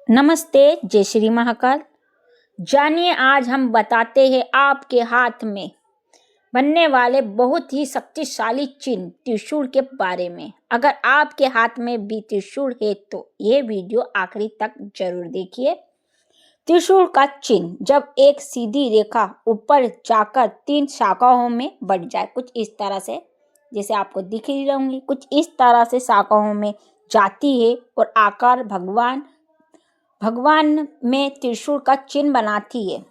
नमस्ते, जय श्री महाकाल। जानिए, आज हम बताते हैं आपके हाथ में बनने वाले बहुत ही शक्तिशाली चिन्ह त्रिशूल के बारे में। अगर आपके हाथ में भी त्रिशूल है तो ये वीडियो आखिरी तक जरूर देखिए। त्रिशूल का चिन्ह जब एक सीधी रेखा ऊपर जाकर 3 शाखाओं में बढ़ जाए, कुछ इस तरह से, जैसे आपको दिख रही होंगी, कुछ इस तरह से शाखाओं में जाती है और आकार भगवान में त्रिशूल का चिन्ह बनाती है।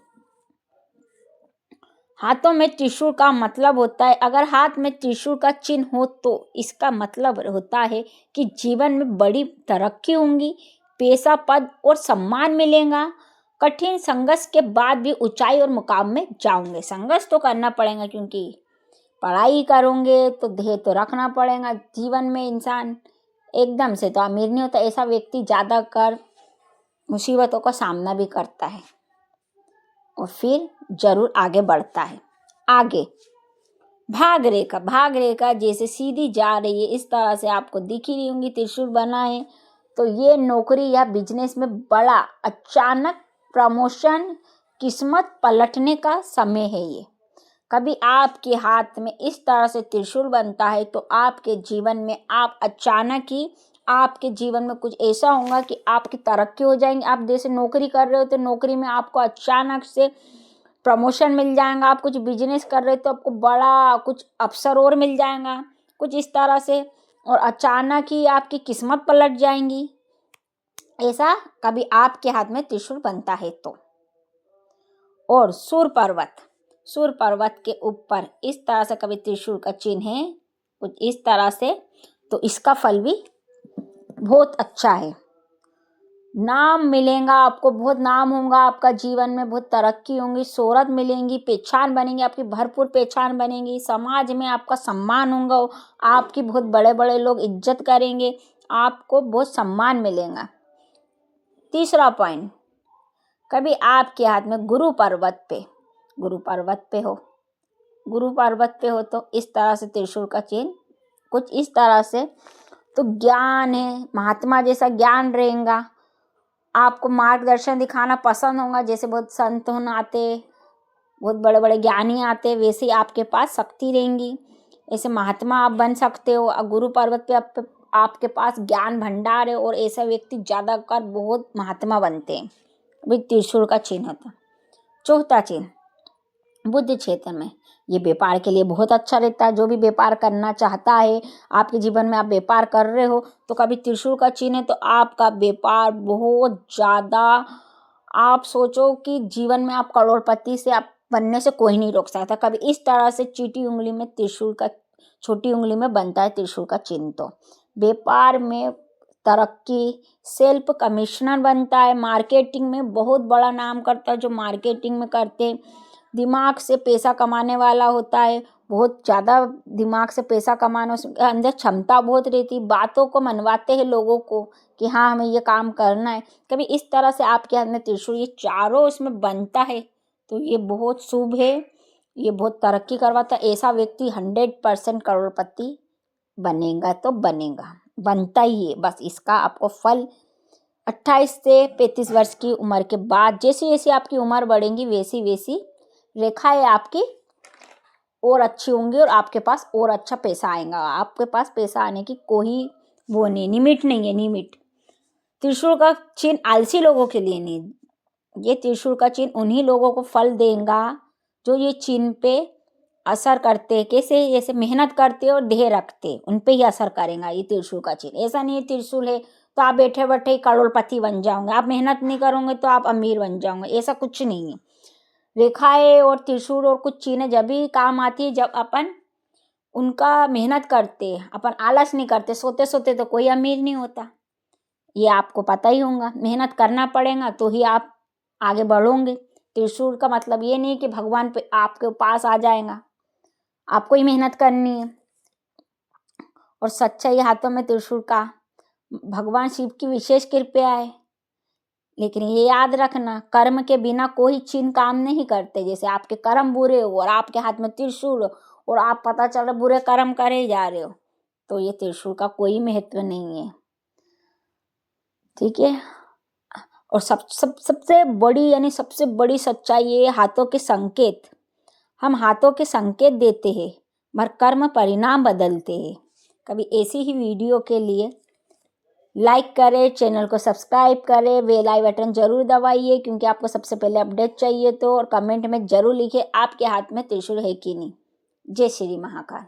हाथों में त्रिशूल का मतलब होता है, अगर हाथ में त्रिशूल का चिन्ह हो तो इसका मतलब होता है कि जीवन में बड़ी तरक्की होगी, पैसा, पद और सम्मान मिलेगा। कठिन संघर्ष के बाद भी ऊंचाई और मुकाम में जाओगे। संघर्ष तो करना पड़ेगा, क्योंकि पढ़ाई करोगे तो ध्येय तो रखना पड़ेगा। जीवन में इंसान एकदम से तो अमीर नहीं होता, ऐसा व्यक्ति ज्यादा कर मुसीबतों का सामना भी करता है और फिर जरूर आगे बढ़ता है। आगे भाग रेखा जैसे सीधी जा रही है, इस तरह से आपको दिख ही रही होंगी, त्रिशूल बना है। तो ये नौकरी या बिजनेस में बड़ा अचानक प्रमोशन, किस्मत पलटने का समय है। ये कभी आपके हाथ में इस तरह से त्रिशूल बनता है तो आपके जीवन में आपके जीवन में कुछ ऐसा होगा कि आपकी तरक्की हो जाएंगी। आप जैसे नौकरी कर रहे हो तो नौकरी में आपको अचानक से प्रमोशन मिल जाएगा। आप कुछ बिजनेस कर रहे हो तो आपको बड़ा कुछ अवसर और मिल जाएगा, कुछ इस तरह से, और अचानक ही आपकी किस्मत पलट जाएंगी। ऐसा कभी आपके हाथ में त्रिशूल बनता है तो। और सूर पर्वत के ऊपर इस तरह से कभी त्रिशूल का चिन्ह है, कुछ इस तरह से, तो इसका फल भी बहुत अच्छा है। नाम मिलेगा आपको, बहुत नाम होगा आपका, जीवन में बहुत तरक्की होगी, शोहरत मिलेंगी, पहचान बनेगी, आपकी भरपूर पहचान बनेगी, समाज में आपका सम्मान होगा, आपकी बहुत बड़े बड़े लोग इज्जत करेंगे, आपको बहुत सम्मान मिलेगा। तीसरा पॉइंट, कभी आपके हाथ में गुरु पर्वत पे हो तो इस तरह से त्रिशूल का चिन्ह, कुछ इस तरह से, तो ज्ञान है, महात्मा जैसा ज्ञान रहेगा, आपको मार्गदर्शन दिखाना पसंद होगा। जैसे बहुत संत आते, बहुत बड़े बड़े ज्ञानी आते, वैसे ही आपके पास शक्ति रहेंगी, ऐसे महात्मा आप बन सकते हो। गुरु पर्वत पे आपके पास ज्ञान भंडार है और ऐसा व्यक्ति ज्यादा कर बहुत महात्मा बनते हैं। भी त्रिशूल का चिन्ह होता। चौथा चिन्ह, बुद्ध क्षेत्र में, ये व्यापार के लिए बहुत अच्छा रहता है। जो भी व्यापार करना चाहता है, आपके जीवन में आप व्यापार कर रहे हो तो कभी त्रिशूल का चिन्ह है तो आपका व्यापार बहुत ज्यादा, आप सोचो कि जीवन में आप करोड़पति से आप बनने से कोई नहीं रोक सकता। कभी इस तरह से छोटी उंगली में बनता है त्रिशूल का चिन्ह। तो व्यापार में तरक्की, सेल्फ कमिश्नर बनता है, मार्केटिंग में बहुत बड़ा नाम करता है। जो मार्केटिंग में करते हैं, दिमाग से पैसा कमाने वाला होता है, बहुत ज़्यादा दिमाग से पैसा कमाना, उसके अंदर क्षमता बहुत रहती, बातों को मनवाते हैं लोगों को कि हाँ हमें ये काम करना है। कभी इस तरह से आपके हाथ में त्रिशूल ये चारों इसमें बनता है तो ये बहुत शुभ है, ये बहुत तरक्की करवाता है। ऐसा व्यक्ति 100% करोड़पति बनेगा तो बनेगा, बनता ही है। बस इसका आपको फल 28 से 35 वर्ष की उम्र के बाद, जैसे जैसे आपकी उम्र बढ़ेगी वैसी वैसी रेखाएं आपकी और अच्छी होंगी और आपके पास और अच्छा पैसा आएगा। आपके पास पैसा आने की कोई वो नहीं, लिमिट नहीं है, लिमिट। त्रिशूल का चिन्ह आलसी लोगों के लिए नहीं, ये त्रिशूल का चिन्ह उन्हीं लोगों को फल देगा जो ये चिन्ह पे असर करते, कैसे, जैसे मेहनत करते और ध्येय रखते, उन पे ही असर करेगा ये त्रिशूल का चिन्ह। ऐसा नहीं है त्रिशूल है तो आप बैठे बैठे करोड़पति बन जाओगे, आप मेहनत नहीं करोगे तो आप अमीर बन जाओगे, ऐसा कुछ नहीं है। रेखाएं और त्रिशूल और कुछ चिन्ह जब भी काम आती है जब अपन उनका मेहनत करते, अपन आलस नहीं करते, सोते सोते तो कोई अमीर नहीं होता, ये आपको पता ही होगा। मेहनत करना पड़ेगा तो ही आप आगे बढ़ोगे। त्रिशूल का मतलब ये नहीं कि भगवान पे आपके पास आ जाएगा, आपको ही मेहनत करनी है। और सच्चाई हाथों में त्रिशूल का भगवान शिव की विशेष कृपा है। लेकिन ये याद रखना, कर्म के बिना कोई चिन्ह काम नहीं करते। जैसे आपके कर्म बुरे हो और आपके हाथ में त्रिशूल हो और आप पता चल रहा बुरे कर्म करे जा रहे हो तो ये त्रिशूल का कोई महत्व नहीं है, ठीक है। और सबसे बड़ी यानी सबसे बड़ी सच्चाई ये हाथों के संकेत, हम हाथों के संकेत देते हैं मगर कर्म परिणाम बदलते हैं। कभी ऐसी ही वीडियो के लिए लाइक करें, चैनल को सब्सक्राइब करें, बेल आई बटन जरूर दबाइए क्योंकि आपको सबसे पहले अपडेट चाहिए तो, और कमेंट में जरूर लिखिए आपके हाथ में त्रिशूल है कि नहीं। जय श्री महाकाल।